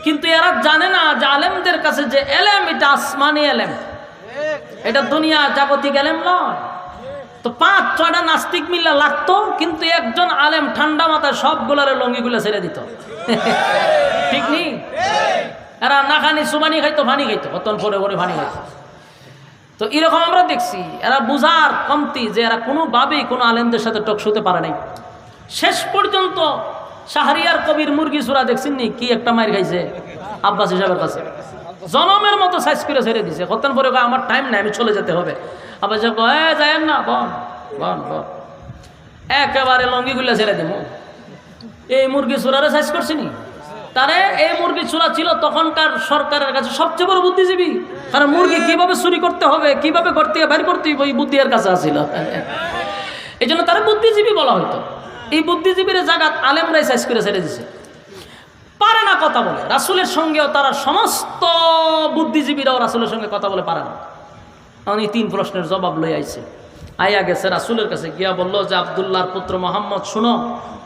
কিন্তু এরা জানে না যে আলেমদের কাছে যে এলেম এটা আসমানি এলেম, এটা দুনিয়া জাগতিক এলেম নয়। তো 5-6টা নাস্তিক মিল্লা লাগতো, কিন্তু একজন আলেম ঠান্ডা মাথায় সবগুলার লঙ্গিগুলো ছেড়ে দিত। ঠিক নেই? এরা না খানি সুবানি খাইতো, ফানি খাইতো, কতন পরে পরে ফানি খাইতো। তো এরকম আমরা দেখছি, এরা বুঝার কমতি যে এরা কোনোভাবেই কোনো আলেমদের সাথে টকশোতে পারে নাই। শেষ পর্যন্ত শাহরিয়ার কবির মুরগি চূড়া দেখছেন নি, কি একটা মাইর খাইছে আব্বাস হিসাবের কাছে, জনমের মতো সাইজ করে ছেড়ে দিছে। কতন পরে আমার টাইম নাই, আমি চলে যেতে হবে। আব্বাস সাহেব যায়েন না, বন বন বন, একেবারে লঙ্গিগুলা ছেড়ে দিব। এই মুরগি চূড়ারে সাইজ করছিনি তারে। এই মুরগি চূড়া ছিল তখনকার সরকারের কাছে সবচেয়ে বড় বুদ্ধিজীবী, কারণ মুরগি কিভাবে চুরি করতে হবে, কিভাবে ঘর থেকে বের করতে হবে, ওই বুদ্ধি এর কাছে আসছিল। এই জন্য তারা বুদ্ধিজীবী বলা হইতো। এই বুদ্ধিজীবীর জায়গাত আলেমরাই সাইজ করে ছেড়ে দিছে, পারে না কথা বলে। রাসূলের সঙ্গেও তারা সমস্ত বুদ্ধিজীবীরাও রাসূলের সঙ্গে কথা বলে পারে না। উনি 3 প্রশ্নের জবাব লই আইছে, আইয়া গেছে রাসূলের কাছে, গিয়া বলল যে আব্দুল্লাহর পুত্র মোহাম্মদ, শুনো,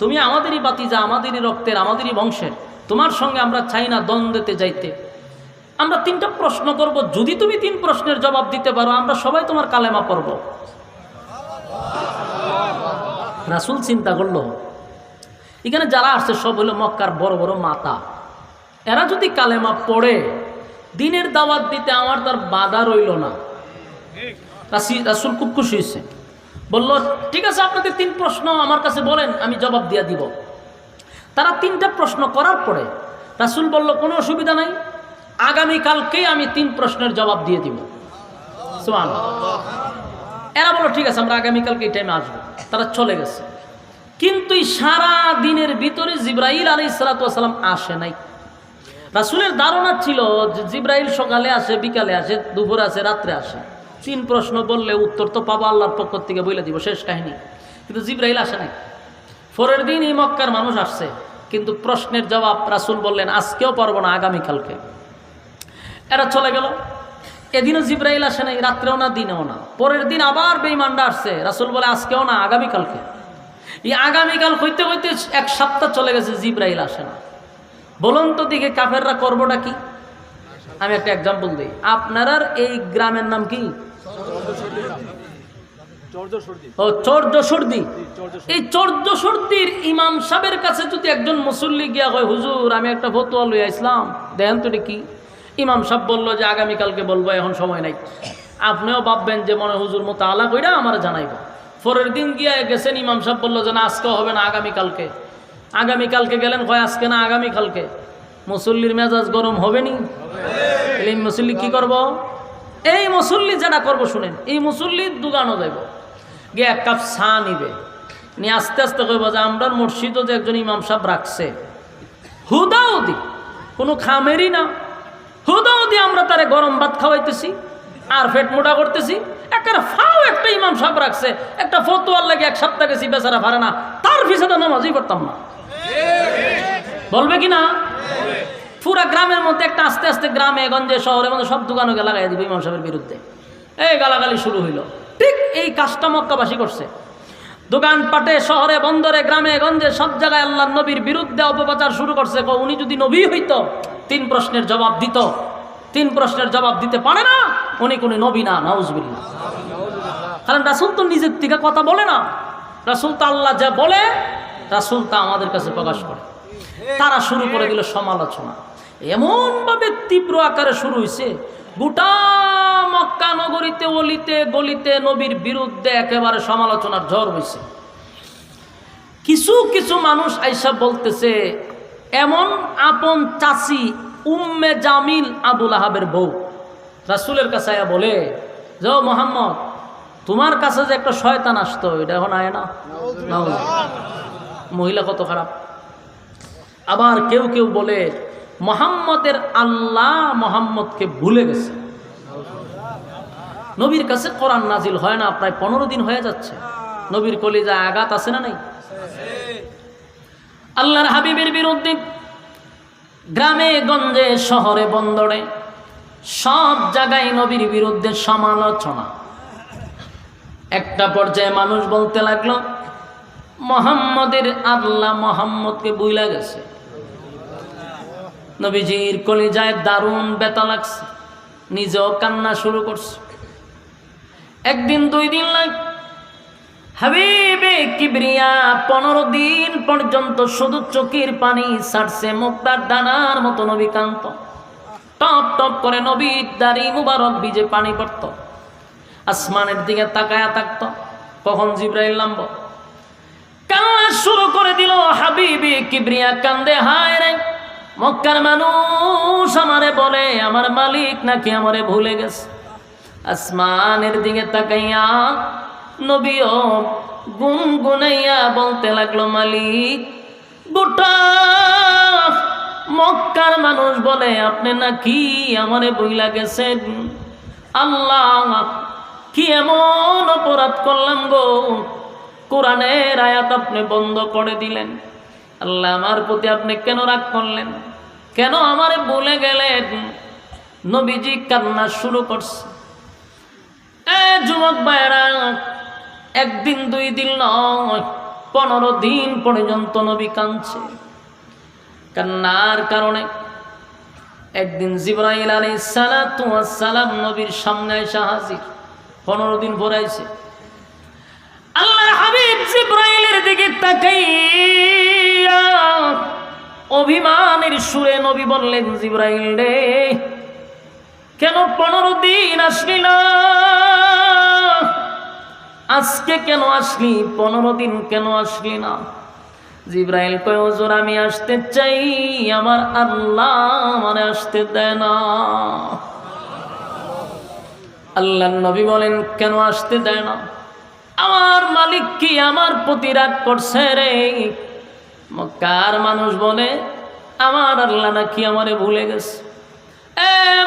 তুমি আমাদেরই বাতিজা, আমাদেরই রক্তের, আমাদেরই বংশের, তোমার সঙ্গে আমরা চাই না দ্বন্দ্বেতে যাইতে। আমরা 3টা প্রশ্ন করব, যদি তুমি 3 প্রশ্নের জবাব দিতে পারো আমরা সবাই তোমার কালেমা পড়ব। রাসূল চিন্তা করলো, এখানে যারা আসছে সব হলো মক্কার বড় বড় মাতা, এরা যদি কালেমা পড়ে দিনের দাওয়াত দিতে আমার তার বাধা রইল না। রাসূল খুব খুশি হয়েছে, বলল ঠিক আছে, আপনাদের 3 প্রশ্ন আমার কাছে বলেন, আমি জবাব দিয়ে দিব। তারা 3টা প্রশ্ন করার পরে রাসূল বলল কোনো অসুবিধা নাই, আগামীকালকেই আমি 3 প্রশ্নের জবাব দিয়ে দিব। সুবহানাল্লাহ। এরা বলল ঠিক আছে, আমরা আগামীকালকে এই টাইমে আসবো। তারা চলে গেছে, কিন্তু সারা দিনের ভিতরে জিবরাইল আলাইহিস সালাতু ওয়াস সালাম আসে নাই। রাসূলের ধারণা ছিল যে জিবরাইল সকালে আসে, বিকালে আসে, দুপুরে আসে, রাত্রে আসে। 3 প্রশ্ন বললে উত্তর তো পাবো আল্লাহর পক্ষ থেকে, বলে দিব, শেষ কাহিনী। কিন্তু জিবরাইল আসে নাই। পরের দিন এই মক্কার মানুষ আসছে, কিন্তু প্রশ্নের জবাব রাসূল বললেন আজকেও পারবো না, আগামীকালকে। এরা চলে গেল। এদিনও জিবরাইল আসে নাই, রাত্রেও না, দিনেও না। পরের দিন আবার বেঈমানরা আসছে, রাসূল বলে আজকেও না, আগামীকালকে। এই আগামীকাল হইতে হইতে 1 সপ্তাহ চলে গেছে, জিবরাইল আসে না। বলুন তো দিকে কাফেররা করবোটা কি? আমি একটা এক্সাম্পল দিই। আপনার এই গ্রামের নাম কি? চরজসর্দি। এই চরজসর্দির ইমাম সাহেবের কাছে যদি একজন মুসল্লি গিয়া কয় হুজুর আমি একটা ফতোয়া লইয়া ইসলাম, দেখেন তো কি? ইমাম সাহেব বললো যে আগামীকালকে বলবো, এখন সময় নাই। আপনিও ভাববেন যে মনে হুজুর মোতালা কইরা আমার জানাইব। পরের দিন গিয়া গেছেন, ইমাম সাহেব বললো যে না আজকেও হবে না, আগামীকালকে। আগামীকালকে গেলেন, কয় আজকে না, আগামীকালকে। মুসল্লির মেজাজ গরম হবে নি? এই মুসল্লি কি করব? এই মুসল্লি যেটা করবো শুনেন, এই মুসল্লির দোকানও যাইব, গিয়ে 1 কাপ চা নিবে, নিয়ে আস্তে আস্তে কইব যে আমরার মসজিদও যে একজন ইমাম সাহেব রাখছে, হুদাউদি, কোনো খামেরই না, হুদাউদি আমরা তারে গরম ভাত খাওয়াইতেছি আর পেট মোটা করতেছি। একটা ইমাম সাহেব রাখছে, একটা ফতোয়ার লাগে 1 সপ্তাহ গেছি, বেচারা পারে না, তার পিছনে নামাজই পড়তাম না। বলবে কি না? পুরা গ্রামের মধ্যে একটা আস্তে আস্তে গ্রামে গঞ্জে শহরের মধ্যে সব দোকানকে লাগাই দিব ইমাম সাহেবের বিরুদ্ধে। এই গালাগালি শুরু হইল। ঠিক এই কাজটা মক্কাবাসী করছে। দোকানপাটে, শহরে, বন্দরে, গ্রামে গঞ্জে সব জায়গায় আল্লাহর নবীর বিরুদ্ধে অপপ্রচার শুরু করছে। উনি যদি নবী হইতো 3 প্রশ্নের জবাব দিত। 3 প্রশ্নের জবাব দিতে পারে না, উনি কোনো নবী না, নাউজুবিল্লাহ। কারণ রাসূল তো নিজের থেকে কথা বলে না, রাসূল তো আল্লাহ যা বলে রাসূল তা আমাদের কাছে প্রকাশ করে। তারা শুরু করে দিল সমালোচনা, এমনভাবে তীব্র আকারে শুরু হয়েছে, গোটা মক্কা নগরীতে, অলিতে গলিতে নবীর বিরুদ্ধে একেবারে সমালোচনার ঝড় হয়েছে। কিছু কিছু মানুষ আইসা বলতেছে, এমন আপন চাচি উম্মে জামিল আবু লাহাবের বউ রাসূলের কাছে আয়া বলে যে ও মুহাম্মদ, তোমার কাছে যে একটা শয়তান আসতো, এটা এখন আয় না? মহিলা কত খারাপ। আবার কেউ কেউ বলে মুহাম্মদের আল্লাহ মুহাম্মদকে ভুলে গেছে। নবীর কাছে কোরআন নাজিল হয় না প্রায় 15 দিন হয়ে যাচ্ছে। নবীর কলিজায় আঘাত আছে না নাই? আল্লাহর হাবিবের বিরুদ্ধে গ্রামে গঞ্জে, শহরে বন্দরে সব জায়গায় নবীর বিরুদ্ধে সমালোচনা। একটা পর্যায়ে মানুষ বলতে লাগলো মুহাম্মদের আল্লাহ মুহাম্মদকে ভুলে গেছে। নবীজির কলিজায় দারুণ ব্যথা লাগছে, নিজেও কান্না শুরু করছে। একদিন 2 দিন লাগে, হাবিবে কিবরিয়া 15 দিন পর্যন্ত শুধু চোখের পানি ছাড়ছে, মুক্তার দানার মতো নবী কান্ত, টপ টপ করে নবীর দাড়ি মুবারক ভিজে পানি পড়ত। আসমানের দিকে তাকায়া থাকত, কখন জিবরাইল নামব। কান্না শুরু করে দিল হাবিবে কিবরিয়া, কান্দে, হায় রে মক্কার মানুষ আমারে বলে আমার মালিক নাকি আমারে ভুলে গেছে। আসমানের দিকে তাকাইয়া নবীও গুনগুনাইয়া বলতে লাগলো, মালিক গোটা মক্কার মানুষ বলে আপনি নাকি আমারে ভুইলা গেছেন। আল্লাহ কি এমন অপরাধ করলাম গো, কোরআনের আয়াত আপনি বন্ধ করে দিলেন। আল্লাহ আমার প্রতি আপনি কেন রাগ করলেন, কেন আমারে ভুলে গেলেন। নবীজি কান্না শুরু করছে। যুবক ভাইরা, 1 দিন 2 দিন নয়, 15 দিন পর্যন্ত নবী কাঁদছে। কান্নার কারণে একদিন জিবরাইল আলাইহিস সালাতু ওয়াস সালাম নবীর সামনে এসে হাজির। 15 দিন পরে আইছে। আল্লাহর হাবিব জিবরাইলের দিকে তাকাইয়া অভিমানের সুরে নবী বললেন, জিবরাইল রে কেন 15 দিন আসলি না, আজকে কেন আসলি, 15 দিন কেন আসলি না। জিবরাইল কয়, হুজুর আমি আসতে চাই, আমার আল্লাহ মানে আসতে দেয় না। আল্লাহর নবী বলেন, কেন আসতে দেয় না? আমার মালিক কি আমার প্রতি রাগ করছে রে? মক্কার মানুষ বলে আমার আল্লাহ নাকি আমারে ভুলে গেছে।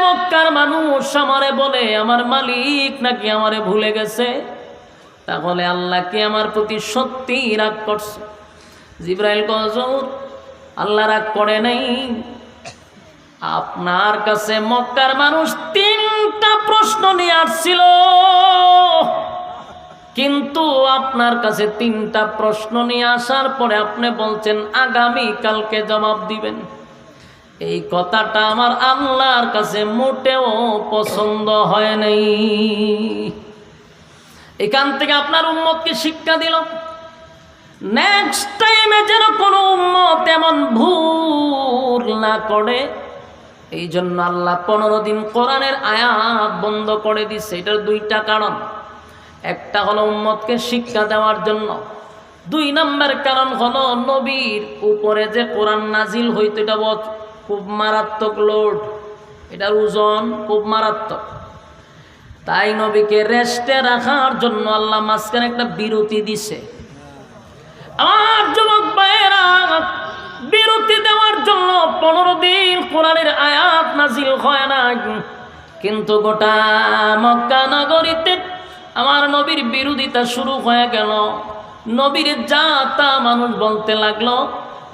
মক্কার মানুষ আমারে বলে আমার মালিক নাকি আমারে ভুলে গেছে। তাহলে আল্লাহ কি আমার প্রতি সত্যি রাগ করছে? জিবরাইল কয়, হুজুর আল্লাহ রাগ করে নাই, আপনার কাছে মক্কার মানুষ 3টা প্রশ্ন নিয়ে আসছিল, কিন্তু আপনার কাছে 3টা প্রশ্ন নিয়ে আসার পরে আপনি বলছেন আগামী কালকে জবাব দিবেন। এই কথাটা আমার আল্লাহর কাছে মোটেও পছন্দ হয় নাই। এখান থেকে আপনার উম্মতকে শিক্ষা দিল, নেক্সট টাইমে যেন কোনো উম্মত এমন ভুল না করে। এই জন্য আল্লাহ 15 দিন কোরআনের আয়াত বন্ধ করে দিচ্ছে। এটার 2টা কারণ। একটা হলো উম্মতকে শিক্ষা দেওয়ার জন্য, 2 নম্বর কারণ হলো নবীর উপরে যে কোরআন নাজিল হইতো এটা খুব মারাত্মক লোড, এটার ওজন খুব মারাত্মক। তাই নবীকে রেস্টে রাখার জন্য আল্লাহ মাঝখানে একটা বিরতি দিছে। আমার যুবক ভাইয়েরা, বিরতি দেওয়ার জন্য 15 দিন কোরআনের আয়াত নাজিল হয় না, কিন্তু গোটা মক্কা নগরীতে আমার নবীর বিরোধিতা শুরু হয়ে গেল। নবীর যা তা মানুষ বলতে লাগলো।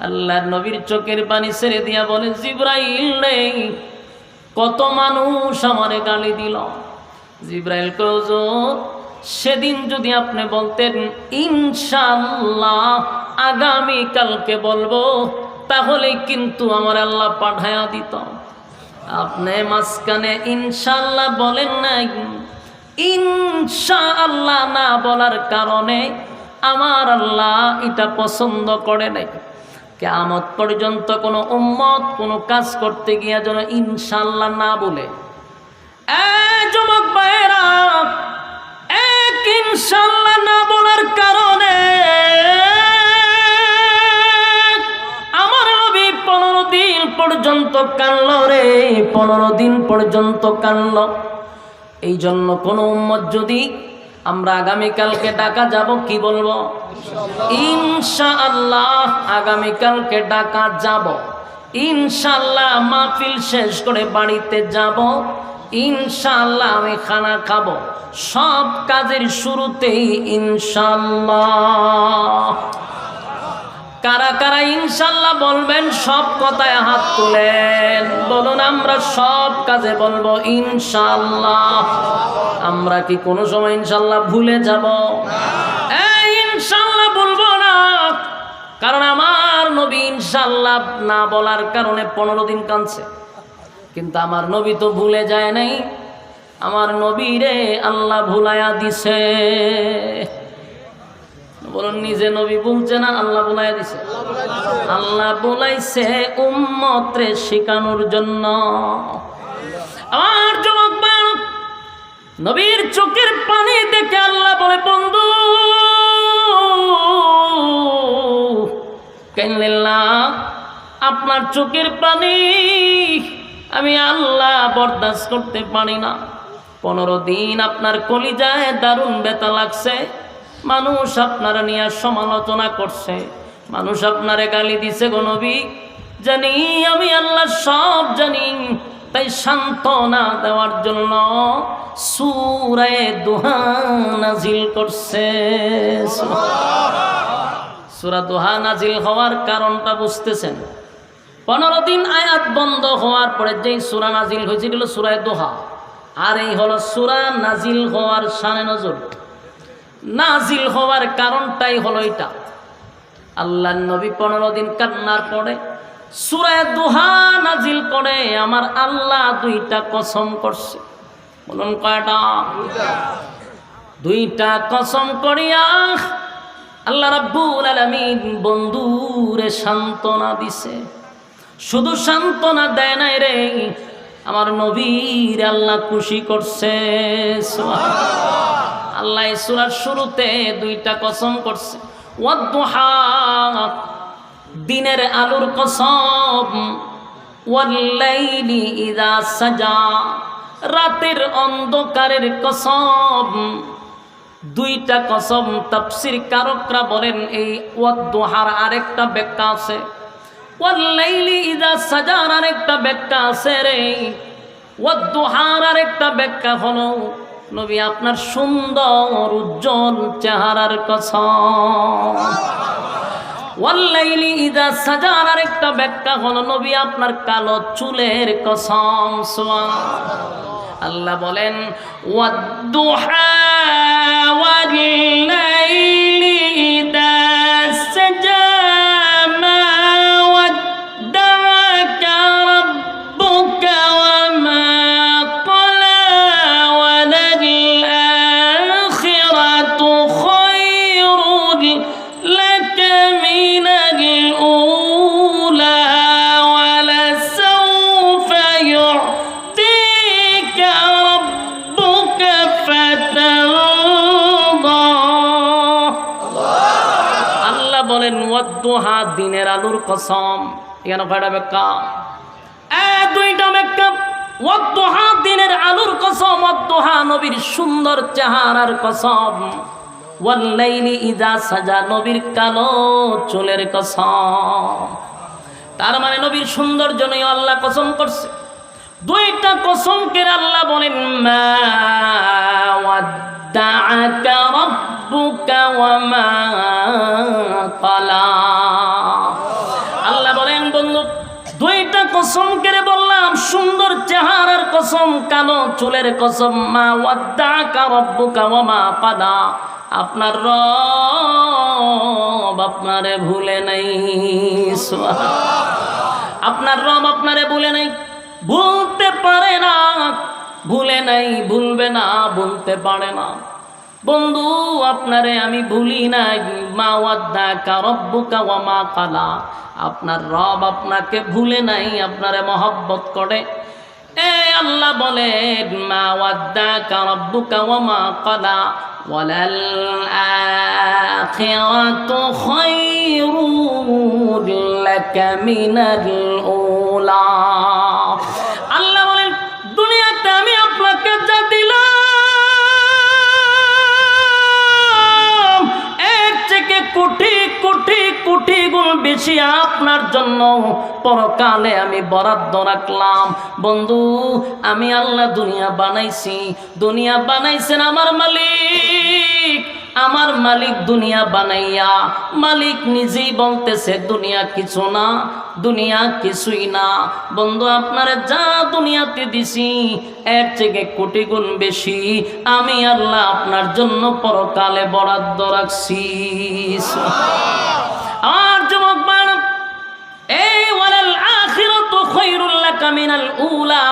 আল্লাহর নবীর চোখের পানি ছেড়ে দিয়া বলে, জিবরাইল নেই, কত মানুষ আমারে গালি দিল। জিবরাইল কয়, হুজুর সেদিন যদি আপনি বলতেন ইনশাআল্লাহ আগামী কালকে বলবো, তাহলে কিন্তু আমার আল্লাহ পাঠায়া দিত। আপনি মাঝখানে ইনশাআল্লাহ বলেন নাই। ইনশাআল্লাহ না বলার কারণে আমার আল্লাহ এটা পছন্দ করে নাই। কিয়ামত পর্যন্ত কোনো উম্মত কোনো কাজ করতে গিয়ে যেন ইনশাআল্লাহ না বলে। যুবক ভাইয়েরা, ইনশাআল্লাহ না বলার কারণে আমার নবী 15 দিন পর্যন্ত কানল রে, 15 দিন পর্যন্ত কানল। এই জন্য কোন উম্মত যদি আমরা আগামীকালকে ডাকা যাব, কি বলবো? ইনশাআল্লাহ আগামীকালকে ডাকা যাব, ইনশাআল্লাহ মাহফিল শেষ করে বাড়িতে যাব, ইনশাআল্লাহ আমি খানা খাবো। সব কাজের শুরুতেই ইনশাআল্লাহ। কারা কারা ইনশাআল্লাহ বলবেন? সব কথায় হাত তুলেন, বলুন আমরা সব কাজে বলবো ইনশাআল্লাহ। আমরা কি কোনো সময় ইনশাআল্লাহ ভুলে যাব? ইনশাআল্লাহ বলবো না, কারণ আমার নবী ইনশাআল্লাহ না বলার কারণে 15 দিন কাঁদছে, কিন্তু আমার নবী তো ভুলে যায় নাই। আমার নবীরে আল্লাহ ভুলাইয়া দিছে। বলুন, নিজে নবী বলছে না, আল্লাহ ভুলাইয়া দিছে? আল্লাহ বলাইছে উম্মতরে শিখানোর জন্য। আমার যুবক ভাই, নবীর চোখের পানি দেখে আল্লাহ বলে, বন্ধু কাইন্নাল্লাহ, আপনার চোখের পানি আমি আল্লাহ বরদাস্ত করতে পারি না। 15 দিন আপনার কলিজায় দারুণ ব্যথা লাগছে। মানুষ আপনারা নিয়ে সমালোচনা করছে, মানুষ আপনারে গালি দিছে গো নবী। জানি আমি আল্লাহ সব জানি, তাই সান্ত্বনা দেওয়ার জন্য সূরা দুহা নাজিল করছে। সূরা দুহা নাজিল হওয়ার কারণটা বুঝতেছেন? 15 দিন আয়াত বন্ধ হওয়ার পরে যেই সূরা নাজিল হয়েছিল সূরা দুহা, আর এই হলো সূরা নাজিল হওয়ার শানে নজর। নাজিল হওয়ার কারণটাই হলো এটা। আল্লাহর নবী 15 দিন কান্নার পরে সূরা দুহা নাজিল করে আমার আল্লাহ 2টা কসম করছে। বলুন কয়টা? 2টা কসম করিয়া আল্লাহ রাব্বুল আলামিন বন্ধুরে সান্ত্বনা দিছে। শুধু সান্ত্বনা দেয় নাই রে, আমার নবীর আল্লাহ খুশি করছে। আল্লাহ এই সূরার শুরুতে 2টা কসম করছে। ওয়াদ-দুহা, দিনের আলোর কসম, ওয়াল-লাইলি ইযা সাজা, রাতের অন্ধকারের কসম। 2টা কসম। তাফসীর কারকরা বলেন এই ওয়াদ-দুহার আরেকটা ব্যাখ্যা আছে, ওয়াল-লাইলি ইযা সাজার আরেকটা ব্যাখ্যা আছে রে। ওয়াদ-দুহার আরেকটা ব্যাখ্যা হলো নবী আপনার সুন্দর উজ্জ্বল চেহারার কসম। ওয়াল-লাইলি ইযা সাজার আরেকটা ব্যাখ্যা হলো নবী আপনার কালো চুলের কসম। সুবহানাল্লাহ। আল্লাহ বলেন ওয়াদ-দুহা ওয়াল-লাইলি ইযা সাজা মা ওয়াদ্দা'আকা রাব্বুকা ওয়া মা ক্বালা ওয়ালাল-আখিরাতু খায়রুন লাকা মিনাল উলা ওয়ালাসাউফা ইউ'তিকা রাব্বুকা ফাতারদা। আল্লাহ বলেন ওয়াদ-দুহা, দিনের আলোর কসম। এখানে কয়টা ব্যাখ্যা? 2টা ব্যাখ্যা। ওয়াদ-দুহা দিনের আলোর কসম, ওয়াদ-দুহা নবীর সুন্দর চেহারার কসম, ওয়াল-লাইলি ইযা সাজা নবীর কালো চুলের কসম। তার মানে নবীর সৌন্দর্য নিয়ে আল্লাহ কসম করছে। 2টা কসম করে আল্লাহ বলেন মা ওয়াদ্দা'আকা রাব্বুকা ওয়া মা ক্বালা। আল্লাহ বলেন বন্ধু 2টা কসম করে বললাম, সুন্দর চেহারার কসম, কালো চুলের কসম। মা ওয়াদ্দা'আকা রাব্বুকা ওয়া মা ক্বালা, আপনার রব আপনারে ভুলে নাই। আপনার রব আপনারে ভুলে নাই, ভুলতে পারে না, ভুলে নাই, ভুলবে না, ভুলতে পারে না। বন্ধু আপনারে আমি ভুলি নাই। মা ওয়াদ্দা'আকা রাব্বুকা ওয়া মা ক্বালা, আপনার রব আপনাকে ভুলে নাই, আপনারে মহব্বত করে। এ আল্লাহ বলেন মা ওয়াদ্দা'আকা রাব্বুকা ওয়া মা ক্বালা ওয়ালাল আখিরাতু খায়রুন লাকা মিনাল উলা। আল্লাহ বলেন দুনিয়াতে আমি আপনাকে যা দিলাম এর থেকে কোটি কোটি কোটি গুণ বেশি আপনার জন্য পরকালে আমি বরাদ্দ রাখলাম। বন্ধু আমি আল্লাহ দুনিয়া বানাইছি, দুনিয়া বানাইছেন আমার মালিক। আমার মালিক দুনিয়া বানাইয়া মালিক নিজেই বলতেছে দুনিয়া কিছু না, দুনিয়া কিছুই না। বন্ধু আপনারে যা দুনিয়াতে দিছি এর থেকে কোটি গুণ বেশি আমি আল্লাহ আপনার জন্য পরকালে বরাদ্দ রাখছি। আর যুবক মিনাল উলা।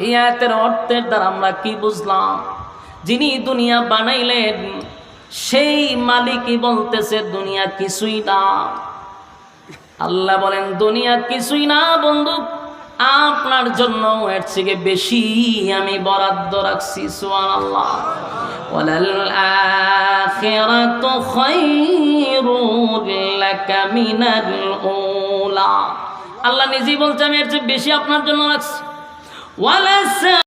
এই আয়াতের অর্থের দ্বারা আমরা কি বুঝলাম? যিনি দুনিয়া বানাইলেন সেই মালিকই বলতেছে দুনিয়া কিছুই না। আল্লাহ বলেন দুনিয়া কিছুই না বন্ধু, আপনার জন্য এর থেকে বেশি আমি বরাদ্দ রাখছি। সুবহানাল্লাহ। ওয়ালাল আখিরাতু খায়রুল লাকা মিনাল উলা। আল্লাহ নিজেই বলছে আমি এর চেয়ে বেশি আপনার জন্য রাখছি। ওয়ালাস